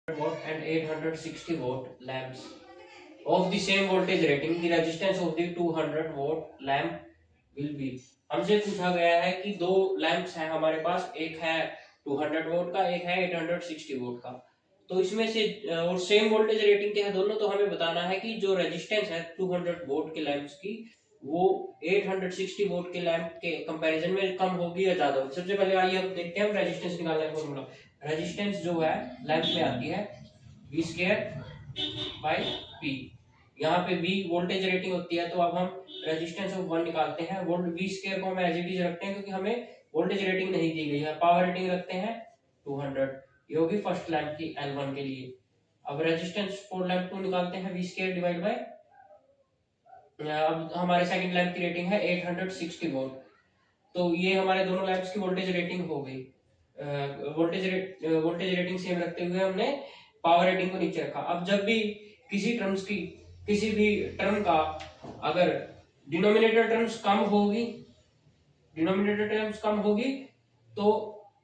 watt and 860 watt lamps of the same voltage rating, the resistance of the 200 watt lamp will be। हमसे पूछा गया है कि दो लैंप्स हैं हमारे पास, एक है 200 वोल्ट का, एक है 860 वोल्ट का। तो इसमें से और सेम वोल्टेज रेटिंग के हैं दोनों, तो हमें बताना है कि जो रेजिस्टेंस है 200 वोल्ट के लैंप्स की वो 860 वोल्ट के लैंप के कंपैरिजन में कम होगी या ज्यादा होगी। सबसे पहले आइए हम देखते हैं हम रेजिस्टेंस निकालने का फॉर्मूला। रेजिस्टेंस जो है लैंप में आती है वी स्क्वायर बाई पी। यहाँ पे वी वोल्टेज रेटिंग होती है, तो अब हम रेजिस्टेंस ऑफ 1 निकालते हैं। वोल्ट वी स्क्वायर को हम एज इट इज रखते हैं क्योंकि हमें वोल्टेज रेटिंग नहीं दी गई है। पावर रेटिंग रखते हैं 200, ये होगी फर्स्ट लैंप की L1 के लिए। अब रेजिस्टेंस फॉर लैंप 2 निकालते हैं वी स्क्वायर डिवाइड बाय, अब हमारे सेकंड लैंप की रेटिंग है 860 वोल्ट, तो ये हमारे दोनों लैंप्स की वोल्टेज रेटिंग हो गई। वोल्टेज रेटिंग सेम रखते हुए हमने पावर रेटिंग को नीचे रखा। अब जब भी किसी भी टर्म का अगर डिनोमिनेटर टर्म्स कम होगी तो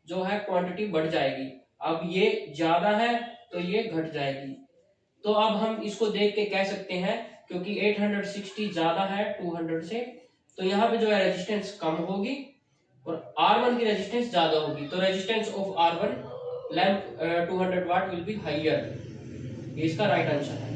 जो है क्वांटिटी बढ़ जाएगी। अब ये ज्यादा है तो ये घट जाएगी। तो अब हम इसको देख के कह सकते हैं, क्योंकि 860 ज्यादा है 200 से, तो यहाँ पे जो है रेजिस्टेंस कम होगी और R1 की रेजिस्टेंस ज्यादा होगी, तो resistance of R1 lamp 200 what will be higher. ये इसका राइट आंसर है।